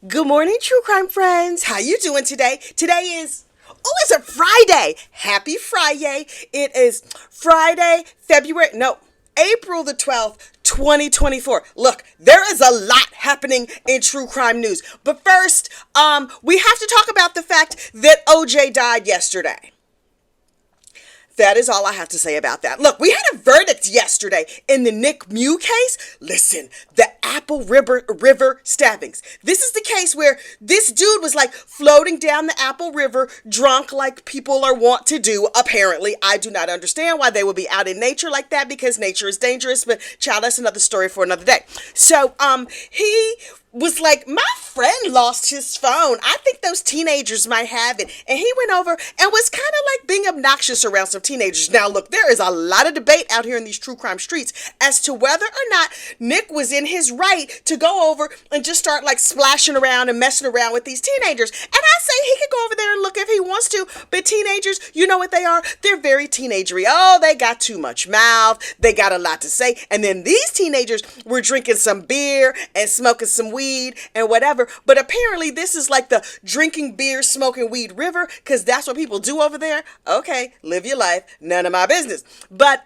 Good morning, true crime friends. How you doing today? It's a Friday. Happy Friday. It is Friday, April the 12th, 2024. Look, there is a lot happening in true crime news. But first, we have to talk about the fact that OJ died yesterday. That is all I have to say about that. Look, we had a verdict yesterday in the Nick Mew case. Listen, the Apple River stabbings. This is the case where this dude was like floating down the Apple River drunk like people are wont to do, apparently. I do not understand why they would be out in nature like that because nature is dangerous, but child, that's another story for another day. So, he was like, my friend lost his phone. I think those teenagers might have it. And he went over and was kind of like being obnoxious around some teenagers. Now, look, there is a lot of debate out here in these true crime streets as to whether or not Nick was in his right to go over and just start like splashing around and messing around with these teenagers. And I say he could go over there and look if he wants to. But teenagers, you know what they are? They're very teenagery. Oh, they got too much mouth. They got a lot to say. And then these teenagers were drinking some beer and smoking some weed and whatever, but apparently this is like the drinking beer, smoking weed river, because that's what people do over there. Okay, live your life, none of my business. But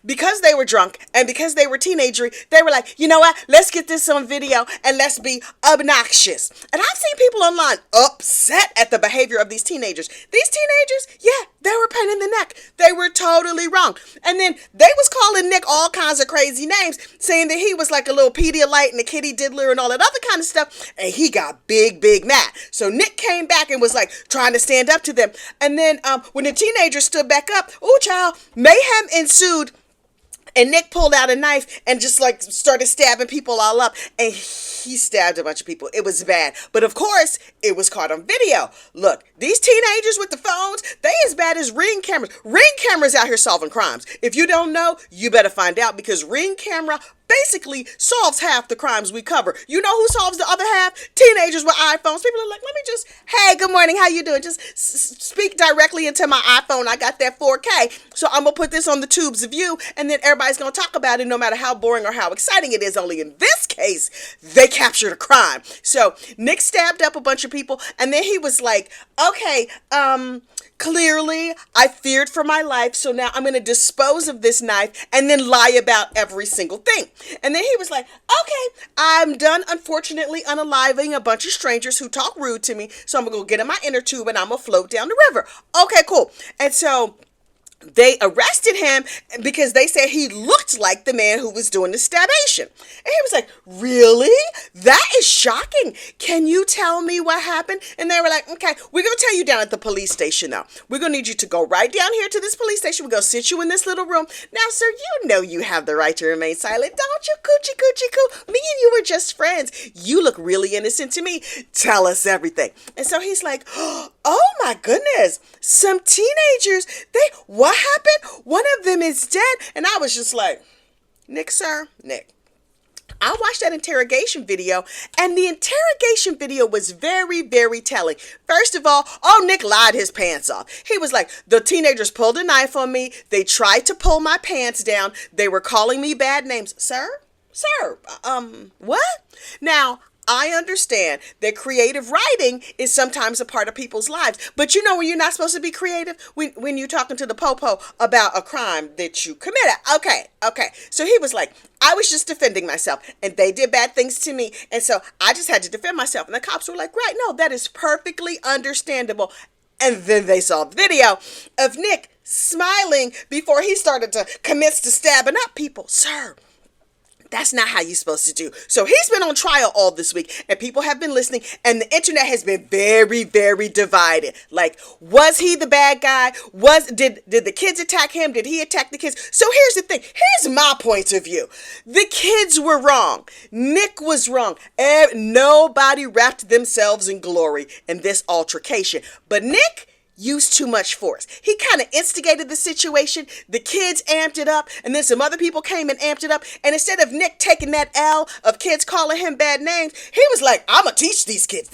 because they were drunk and because they were teenagery, they were like, you know what? Let's get this on video and let's be obnoxious. And I've seen people online upset at the behavior of these teenagers. These teenagers, yeah, they were pain in the neck. They were totally wrong. And then they was calling Nick all kinds of crazy names, saying that he was like a little Pedialyte and a kitty diddler and all that other kind of stuff. And he got big mad. So Nick came back and was like trying to stand up to them. And then when the teenagers stood back up, oh child, mayhem ensued. And Nick pulled out a knife and just like started stabbing people all up. And he stabbed a bunch of people. It was bad. But of course, it was caught on video. Look, these teenagers with the phones, they as bad as Ring cameras. Ring cameras out here solving crimes. If you don't know, you better find out because Ring camera basically solves half the crimes we cover. You know who solves the other half? Teenagers with iPhones. People are like, let me just, hey, good morning, how you doing? Just speak directly into my iPhone. I got that 4K. So I'm going to put this on the tubes of you, and then everybody's going to talk about it no matter how boring or how exciting it is. Only in this case, they captured a crime. So Nick stabbed up a bunch of people, and then he was like, okay, clearly, I feared for my life, so now I'm going to dispose of this knife and then lie about every single thing. And then he was like, okay, I'm done, unfortunately, unaliving a bunch of strangers who talk rude to me, so I'm going to go get in my inner tube and I'm going to float down the river. Okay, cool. And so they arrested him because they said he looked like the man who was doing the stabation. And he was like, really? That is shocking. Can you tell me what happened? And they were like, okay, we're going to tell you down at the police station now. We're going to need you to go right down here to this police station. We're going to sit you in this little room. Now, sir, you know you have the right to remain silent. Don't you, coochie coochie coo? Me and you were just friends. You look really innocent to me. Tell us everything. And so he's like, oh my goodness, some teenagers, what happened? One of them is dead. And I was just like, Nick, sir, Nick. I watched that interrogation video, and the interrogation video was very telling. First of all, Nick lied his pants off. He was like, the teenagers pulled a knife on me. They tried to pull my pants down. They were calling me bad names. Sir, what? Now, I understand that creative writing is sometimes a part of people's lives. But you know when you're not supposed to be creative? When you're talking to the popo about a crime that you committed. Okay. So he was like, I was just defending myself. And they did bad things to me. And so I just had to defend myself. And the cops were like, right, no, that is perfectly understandable. And then they saw the video of Nick smiling before he started to commit to stabbing up people. Sir, that's not how you're supposed to do. So he's been on trial all this week and people have been listening and the internet has been very divided. Like, was he the bad guy? Did the kids attack him? Did he attack the kids? So here's the thing. Here's my point of view. The kids were wrong. Nick was wrong. Nobody wrapped themselves in glory in this altercation. But Nick used too much force. He kind of instigated the situation. The kids amped it up, and then some other people came and amped it up. And instead of Nick taking that L of kids calling him bad names, he was like, I'm gonna teach these kids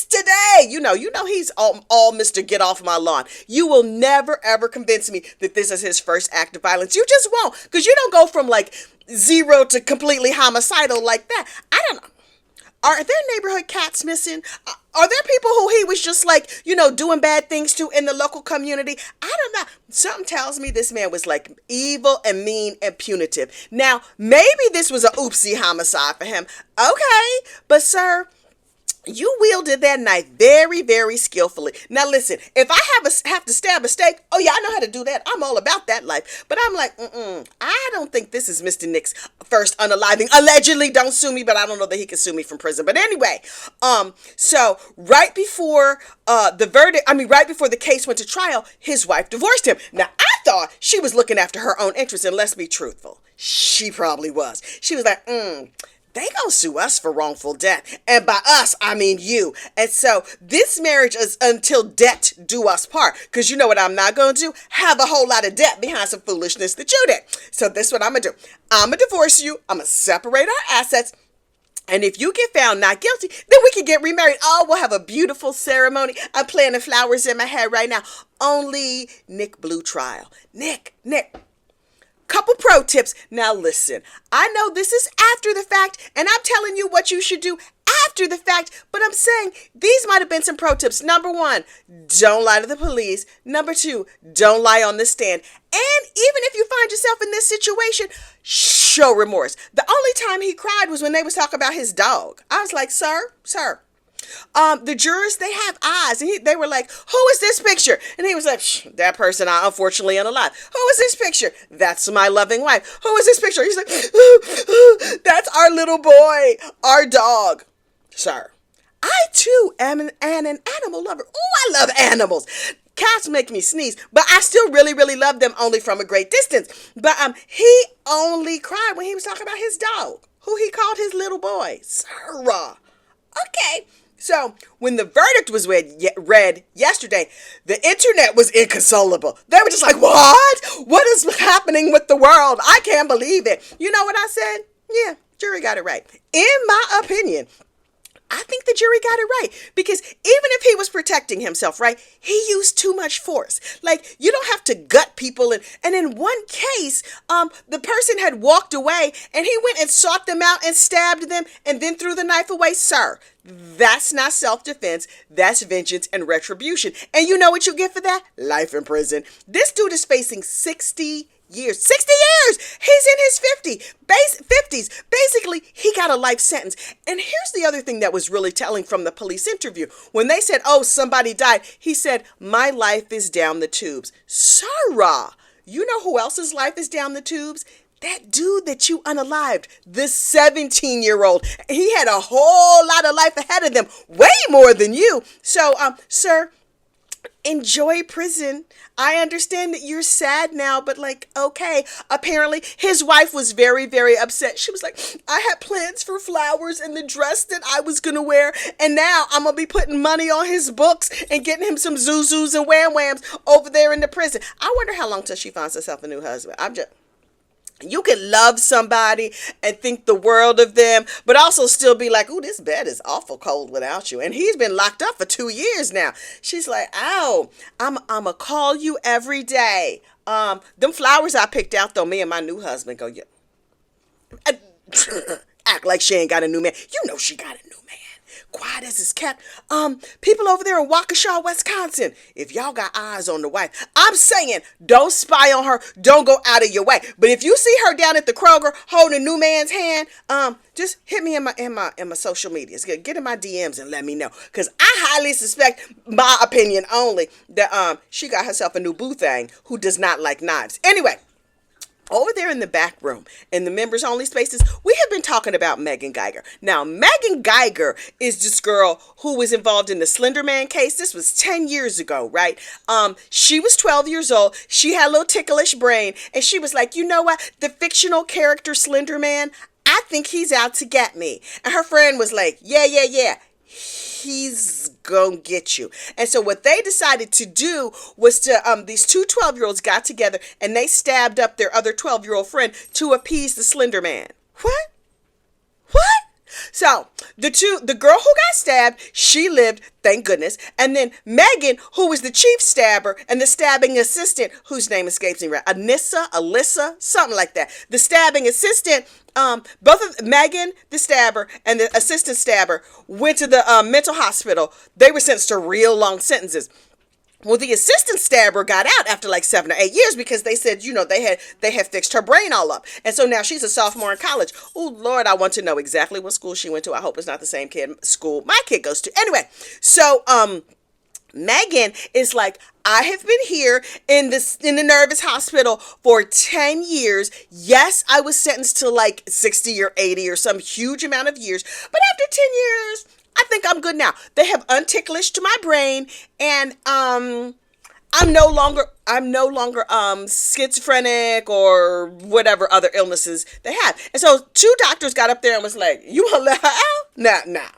today. You know, he's all Mr. Get Off My Lawn. You will never ever convince me that this is his first act of violence. You just won't, because you don't go from like zero to completely homicidal like that. I don't know. Are there neighborhood cats missing? Are there people who he was just like, doing bad things to in the local community? I don't know. Something tells me this man was like evil and mean and punitive. Now, maybe this was a oopsie homicide for him. Okay, but sir, you wielded that knife very, very skillfully. Now listen, if I have to stab a steak, oh yeah, I know how to do that. I'm all about that life. But I'm like, I don't think this is Mr. Nick's first unaliving. Allegedly, don't sue me, but I don't know that he can sue me from prison. But anyway, so right before right before the case went to trial, his wife divorced him. Now I thought she was looking after her own interests, and let's be truthful, she probably was. She was like, they gonna sue us for wrongful death. And by us, I mean you. And so this marriage is until death do us part. Because you know what I'm not gonna do? Have a whole lot of debt behind some foolishness that you did. So this is what I'm gonna do. I'm gonna divorce you. I'm gonna separate our assets. And if you get found not guilty, then we can get remarried. Oh, we'll have a beautiful ceremony. I'm planting flowers in my hair right now. Only Nick Blue trial. Nick. Couple pro tips. Now listen, I know this is after the fact, and I'm telling you what you should do after the fact, but I'm saying these might have been some pro tips. Number 1, don't lie to the police. Number 2, don't lie on the stand. And even if you find yourself in this situation, show remorse. The only time he cried was when they was talking about his dog. I was like, sir. The jurors, they have eyes, and they were like, who is this picture? And he was like, that person, I unfortunately unalive. Who is this picture? That's my loving wife. Who is this picture? He's like, that's our little boy, our dog. Sir, I too am an animal lover. Oh, I love animals. Cats make me sneeze, but I still really, really love them, only from a great distance. But he only cried when he was talking about his dog, who he called his little boy. Sir. Okay. So when the verdict was read yesterday, the internet was inconsolable. They were just like, what? What is happening with the world? I can't believe it. You know what I said? Yeah, jury got it right. In my opinion, I think the jury got it right, because even if he was protecting himself, right, he used too much force. Like, you don't have to gut people. And in one case, the person had walked away and he went and sought them out and stabbed them and then threw the knife away. Sir, that's not self-defense. That's vengeance and retribution. And you know what you get for that? Life in prison. This dude is facing 60 years. 60 years! He's in his 50s. Basically, he got a life sentence. And here's the other thing that was really telling from the police interview. When they said, oh, somebody died, he said, my life is down the tubes. Sarah, you know who else's life is down the tubes? That dude that you unalived, the 17-year-old. He had a whole lot of life ahead of them, way more than you. So, sir, enjoy prison. I understand that you're sad now, but okay. Apparently, his wife was very, very upset. She was like, I had plans for flowers and the dress that I was going to wear, and now I'm going to be putting money on his books and getting him some zuzus and wham-whams over there in the prison. I wonder how long till she finds herself a new husband. You can love somebody and think the world of them, but also still be like, ooh, this bed is awful cold without you. And he's been locked up for 2 years now. She's like, oh, I'm going to call you every day. Them flowers I picked out, though, me and my new husband go, yeah. Act like she ain't got a new man. You know she got a new man. Quiet as it's kept. People over there in Waukesha, Wisconsin, if y'all got eyes on the wife, I'm saying don't spy on her. Don't go out of your way. But if you see her down at the Kroger holding a new man's hand, just hit me in my social medias. Get in my DMs and let me know. Because I highly suspect, my opinion only, that she got herself a new boo thing who does not like knives. Anyway. Over there in the back room, in the members only spaces, we have been talking about Megan Geyser. Now, Megan Geyser is this girl who was involved in the Slender Man case. This was 10 years ago, right? She was 12 years old. She had a little ticklish brain. And she was like, you know what? The fictional character Slender Man, I think he's out to get me. And her friend was like, yeah. He's gonna get you. And so what they decided to do was to, these two 12-year-olds got together and they stabbed up their other 12-year-old friend to appease the Slender Man. What? So the girl who got stabbed, she lived, thank goodness. And then Megan, who was the chief stabber and the stabbing assistant, whose name escapes me, right? Alyssa, something like that. The stabbing assistant, both of Megan, the stabber, and the assistant stabber went to the mental hospital. They were sentenced to real long sentences. Well, the assistant stabber got out after like 7 or 8 years because they said, they had fixed her brain all up. And so now she's a sophomore in college. Oh, Lord, I want to know exactly what school she went to. I hope it's not the same school my kid goes to. Anyway, so Megan is like, I have been here in the nervous hospital for 10 years. Yes, I was sentenced to like 60 or 80 or some huge amount of years. But after 10 years, I think I'm good now. They have unticklished my brain, and I'm no longer schizophrenic or whatever other illnesses they have. And so 2 doctors got up there and was like, "You want to let her out? Nah.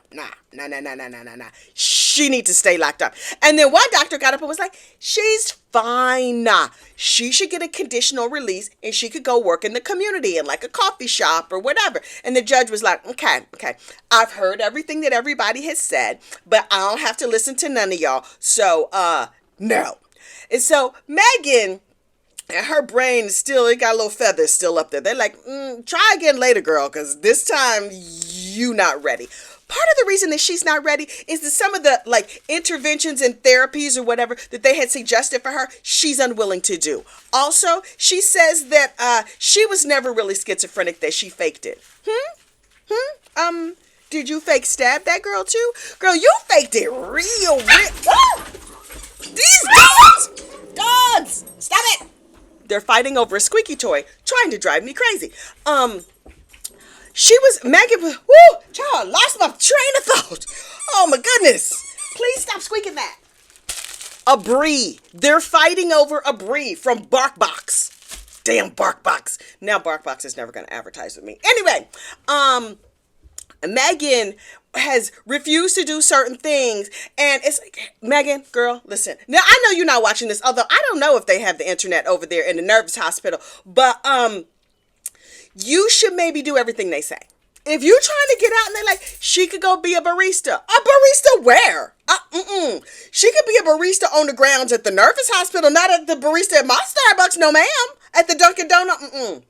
She needs to stay locked up." And then one doctor got up and was like, "She's fine. Nah. She should get a conditional release and she could go work in the community in like a coffee shop or whatever." And the judge was like, okay. I've heard everything that everybody has said, but I don't have to listen to none of y'all. So, no. And so Megan, and her brain is still, it got a little feathers still up there. They're like, try again later, girl, because this time you not ready. Part of the reason that she's not ready is that some of the like interventions and therapies or whatever that they had suggested for her, she's unwilling to do. Also, she says that she was never really schizophrenic, that she faked it. Did you fake stab that girl too? Girl, you faked it real. These dogs, stop it. They're fighting over a squeaky toy, trying to drive me crazy. Megan was, child, lost my train of thought. Oh my goodness. Please stop squeaking that. A brie. They're fighting over a brie from BarkBox. Damn BarkBox. Now BarkBox is never going to advertise with me. Anyway, Megan has refused to do certain things, and it's like, Megan, girl, listen. Now I know you're not watching this, although I don't know if they have the internet over there in the nervous hospital, but you should maybe do everything they say. If you're trying to get out and they're like, she could go be a barista. A barista where? She could be a barista on the grounds at the nervous hospital, not at the barista at my Starbucks, no ma'am. At the Dunkin' Donut,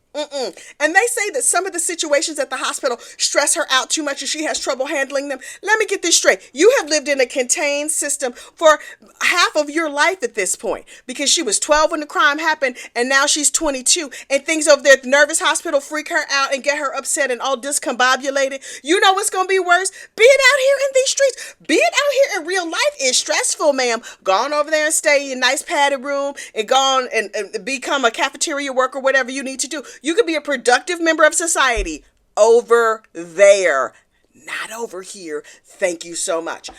And they say that some of the situations at the hospital stress her out too much and she has trouble handling them. Let me get this straight. You have lived in a contained system for half of your life at this point, because she was 12 when the crime happened and now she's 22, and things over there at the nervous hospital freak her out and get her upset and all discombobulated. You know what's going to be worse? Being out here in these streets, being out here in real life is stressful, ma'am. Go on over there and stay in a nice padded room and go on and become a cafeteria worker, whatever you need to do. You could be a productive member of society over there, not over here. Thank you so much.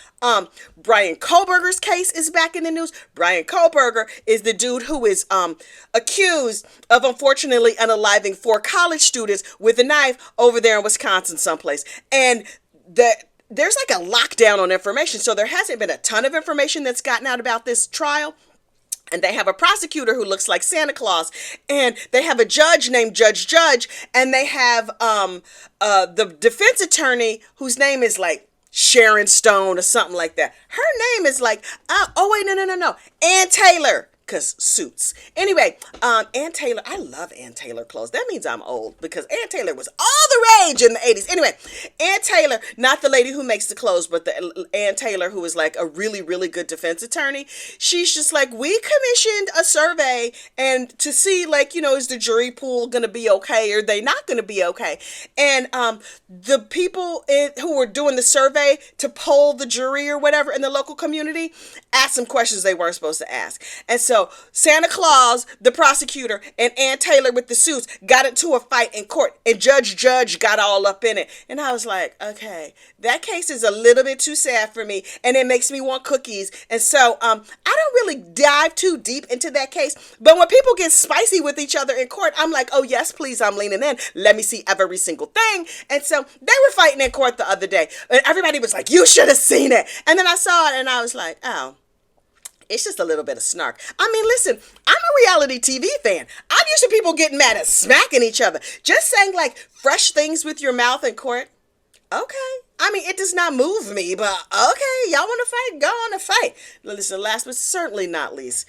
Brian Kohberger's case is back in the news. Brian Kohberger is the dude who is accused of unfortunately unaliving 4 college students with a knife over there in Wisconsin someplace. And there's like a lockdown on information, so there hasn't been a ton of information that's gotten out about this trial. And they have a prosecutor who looks like Santa Claus, and they have a judge named Judge, and they have the defense attorney whose name is like Sharon Stone or something like that. Her name is like, no, Ann Taylor. Because suits. Anyway, Ann Taylor, I love Ann Taylor clothes. That means I'm old, because Ann Taylor was all the rage in the 80s. Anyway, Ann Taylor, not the lady who makes the clothes, but the Ann Taylor who is like a really, really good defense attorney. She's just like, we commissioned a survey and to see, like, is the jury pool going to be okay, or are they not going to be okay? And the people who were doing the survey to poll the jury or whatever in the local community asked some questions they weren't supposed to ask. And so Santa Claus, the prosecutor, and Ann Taylor with the suits got into a fight in court, and Judge got all up in it. And I was like, okay, that case is a little bit too sad for me, and it makes me want cookies. And so I don't really dive too deep into that case, but when people get spicy with each other in court, I'm like, oh yes, please, I'm leaning in. Let me see every single thing. And so they were fighting in court the other day, and everybody was like, you should have seen it. And then I saw it, and I was like, oh, it's just a little bit of snark. I mean, listen, I'm a reality TV fan. I'm used to people getting mad at smacking each other. Just saying like fresh things with your mouth in court. Okay. I mean, it does not move me, but okay, y'all want to fight? Go on and fight. Listen, last but certainly not least,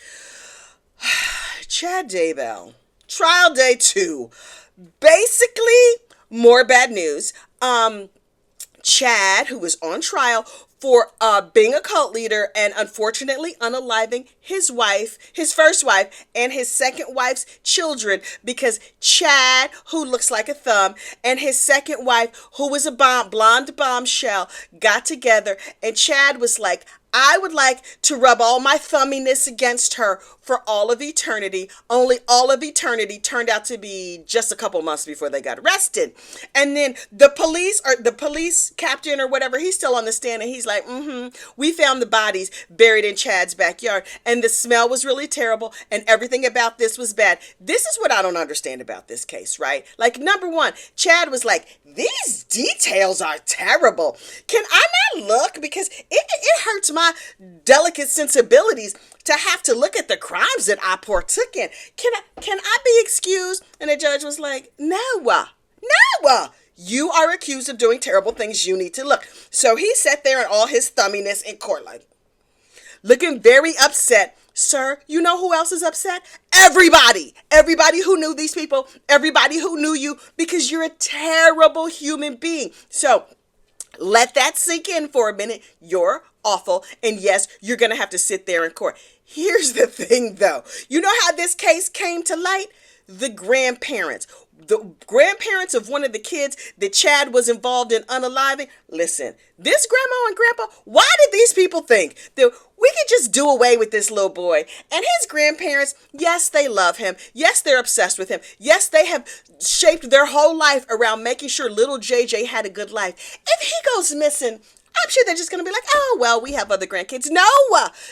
Chad Daybell, trial day 2. Basically, more bad news. Chad, who was on trial for being a cult leader and unfortunately unaliving his wife, his first wife, and his second wife's children, because Chad, who looks like a thumb, and his second wife, who was a blonde bombshell, got together, and Chad was like, I would like to rub all my thumminess against her for all of eternity. Only all of eternity turned out to be just a couple months before they got arrested. And then the police captain or whatever, he's still on the stand and he's like, we found the bodies buried in Chad's backyard and the smell was really terrible and everything about this was bad. This is what I don't understand about this case, right? Like, number one, Chad was like, these details are terrible. Can I not look? Because it hurts my delicate sensibilities to have to look at the crimes that I partook in. Can I be excused? And the judge was like, no, you are accused of doing terrible things. You need to look. So he sat there in all his thumminess in court, like, looking very upset. Sir, you know who else is upset? Everybody who knew these people, everybody who knew you, because you're a terrible human being. So let that sink in for a minute. You're awful. And yes, you're going to have to sit there in court. Here's the thing, though. You know how this case came to light? The grandparents of one of the kids that Chad was involved in unaliving. Listen, this grandma and grandpa, why did these people think that we could just do away with this little boy? And his grandparents, yes, they love him. Yes, they're obsessed with him. Yes, they have shaped their whole life around making sure little JJ had a good life. If he goes missing, I'm sure they're just going to be like, oh, well, we have other grandkids. No,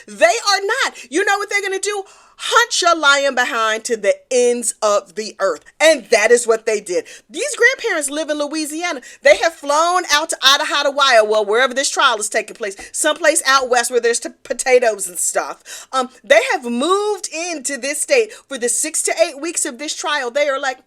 they are not. You know what they're going to do? Hunt your lion behind to the ends of the earth. And that is what they did. These grandparents live in Louisiana. They have flown out to Idaho, Iowa, wherever this trial is taking place, someplace out west where there's potatoes and stuff. They have moved into this state for the 6 to 8 weeks of this trial. They are like,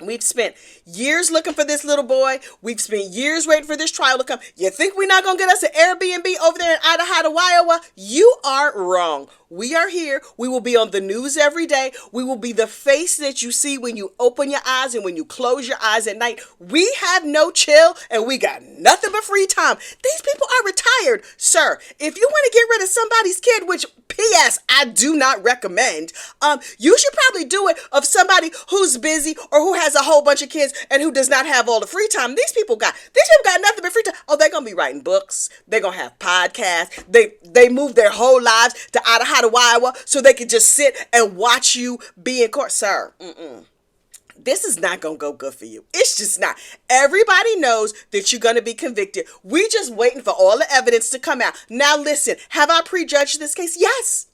we've spent years looking for this little boy. We've spent years waiting for this trial to come. You think we're not going to get us an Airbnb over there in Idaho, Iowa? You are wrong. We are here. We will be on the news every day. We will be the face that you see when you open your eyes and when you close your eyes at night. We have no chill and we got nothing but free time. These people are retired. Sir, if you want to get rid of somebody's kid, which P.S. I do not recommend, you should probably do it of somebody who's busy or who has a whole bunch of kids and who does not have all the free time. These people got nothing but free time. Oh, they're going to be writing books. They're going to have podcasts. They move their whole lives to Idaho, Iowa, so they can just sit and watch you be in court. Sir, this is not going to go good for you. It's just not. Everybody knows that you're going to be convicted. We just waiting for all the evidence to come out. Now listen, have I prejudged this case? Yes,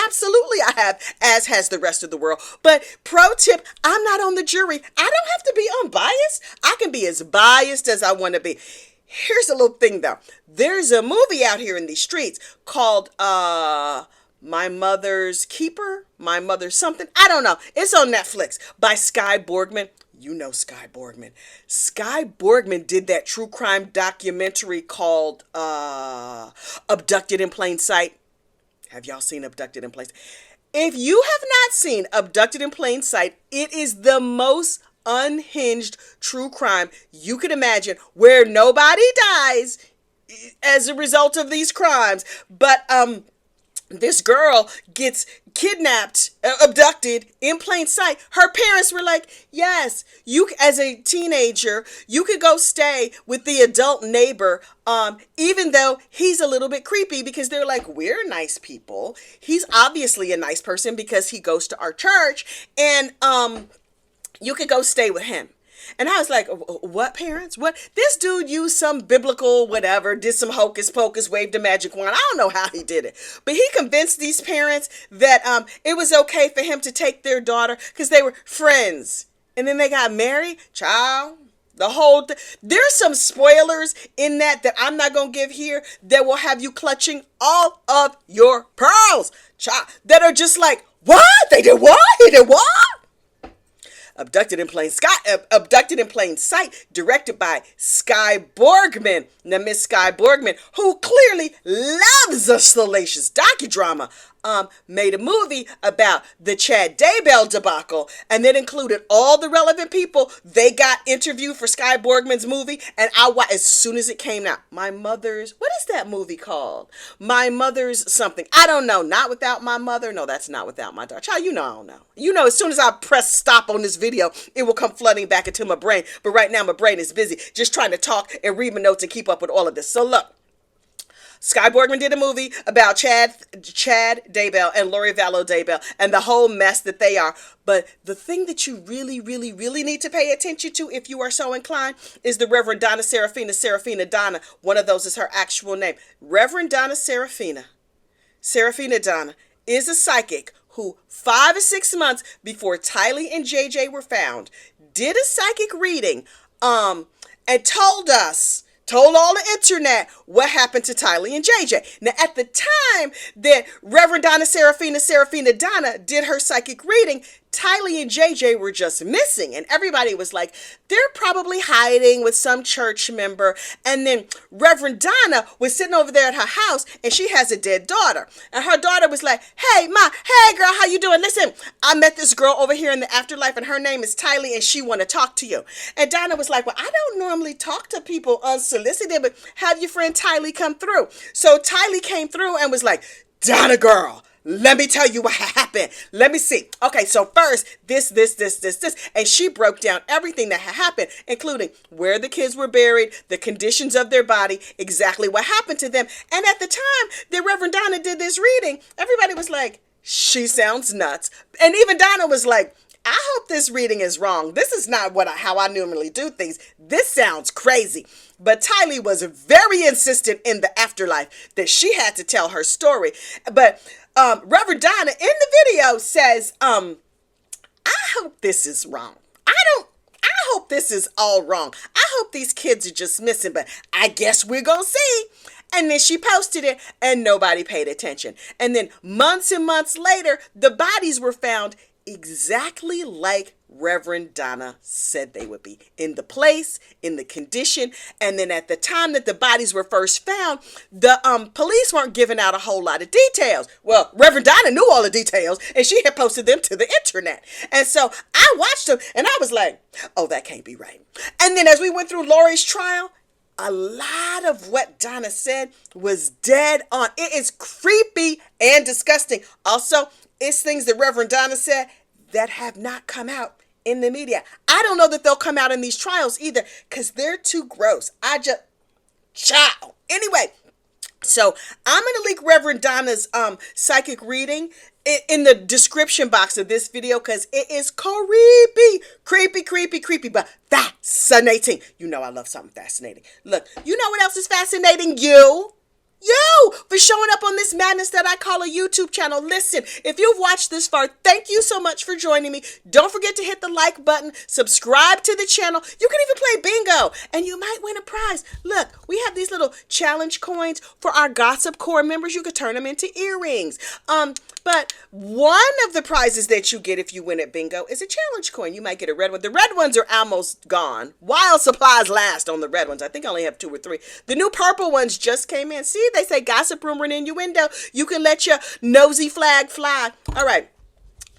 absolutely I have, as has the rest of the world. But pro tip, I'm not on the jury. I don't have to be unbiased. I can be as biased as I want to be. Here's a little thing though. There's a movie out here in these streets called My Mother's Keeper, My Mother's something. I don't know. It's on Netflix by Sky Borgman. You know Sky Borgman. Sky Borgman did that true crime documentary called Abducted in Plain Sight. Have y'all seen Abducted in Plain Sight? If you have not seen Abducted in Plain Sight, it is the most unhinged true crime you could imagine, where nobody dies as a result of these crimes. But this girl gets kidnapped, abducted in plain sight. Her parents were like, yes, you, as a teenager, you could go stay with the adult neighbor, even though he's a little bit creepy, because they're like, we're nice people. He's obviously a nice person because he goes to our church, and you could go stay with him. And I was like, what, parents? What? This dude used some biblical whatever, did some hocus pocus, waved a magic wand. I don't know how he did it. But he convinced these parents that it was okay for him to take their daughter because they were friends. And then they got married. Child, the whole there's some spoilers in that I'm not going to give here that will have you clutching all of your pearls. Child, that are just like, what? They did what? He did what? Abducted in Plain Sight, directed by Sky Borgman. Now, Miss Sky Borgman, who clearly loves a salacious docudrama, made a movie about the Chad Daybell debacle, and then included all the relevant people. They got interviewed for Sky Borgman's movie, and I watched as soon as it came out. What is that movie called? My Mother's something. I don't know. Not Without My Mother. No, that's Not Without My Daughter. Child, I don't know. As soon as I press stop on this video, it will come flooding back into my brain. But right now, my brain is busy just trying to talk and read my notes and keep up with all of this. So look. Sky Borgman did a movie about Chad Daybell and Lori Vallow Daybell and the whole mess that they are. But the thing that you really, really, really need to pay attention to, if you are so inclined, is the Reverend Donna Serafina Donna. One of those is her actual name. Reverend Donna Serafina Donna is a psychic who 5 or 6 months before Tylee and JJ were found, did a psychic reading, and told all the internet what happened to Tylee and JJ. Now, at the time that Reverend Donna Serafina Donna did her psychic reading, Tylee and JJ were just missing. And everybody was like, they're probably hiding with some church member. And then Reverend Donna was sitting over there at her house, and she has a dead daughter. And her daughter was like, hey, Ma, hey, girl, how you doing? Listen, I met this girl over here in the afterlife, and her name is Tylee, and she want to talk to you. And Donna was like, well, I don't normally talk to people unsolicited, but have your friend Tylee come through. So Tylee came through and was like, Donna, girl, let me tell you what happened. Let me see. Okay, so first, this. And she broke down everything that had happened, including where the kids were buried, the conditions of their body, exactly what happened to them. And at the time that Reverend Donna did this reading, everybody was like, she sounds nuts. And even Donna was like, I hope this reading is wrong. This is not how I normally do things. This sounds crazy. But Tylee was very insistent in the afterlife that she had to tell her story. But Reverend Donna in the video says, I hope this is wrong. I hope this is all wrong. I hope these kids are just missing, but I guess we're going to see. And then she posted it and nobody paid attention. And then months and months later, the bodies were found exactly like Reverend Donna said they would be, in the place, in the condition. And then at the time that the bodies were first found, the police weren't giving out a whole lot of details. Well, Reverend Donna knew all the details, and she had posted them to the internet. And so I watched them and I was like, oh, that can't be right. And then as we went through Lori's trial, a lot of what Donna said was dead on. It is creepy and disgusting. Also, it's things that Reverend Donna said that have not come out in the media. I don't know that they'll come out in these trials either, because they're too gross. Ciao. Anyway, so I'm going to link Reverend Donna's psychic reading in the description box of this video, because it is creepy, but fascinating. You know I love something fascinating. Look, you know what else is fascinating? You for showing up on this madness that I call a YouTube channel. Listen, if you've watched this far, thank you so much for joining me. Don't forget to hit the like button, subscribe to the channel. You can even play bingo and you might win a prize. Look, we have these little challenge coins for our Gossip Core members. You could turn them into earrings. But one of the prizes that you get if you win at bingo is a challenge coin. You might get a red one. The red ones are almost gone. While supplies last on the red ones. I think I only have 2 or 3. The new purple ones just came in. See, they say gossip, rumor, and innuendo. You can let your nosy flag fly. All right.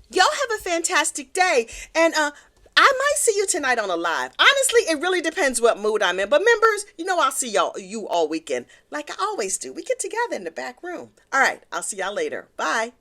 Y'all have a fantastic day. And I might see you tonight on a live. Honestly, it really depends what mood I'm in. But members, I'll see you all weekend like I always do. We get together in the back room. All right. I'll see y'all later. Bye.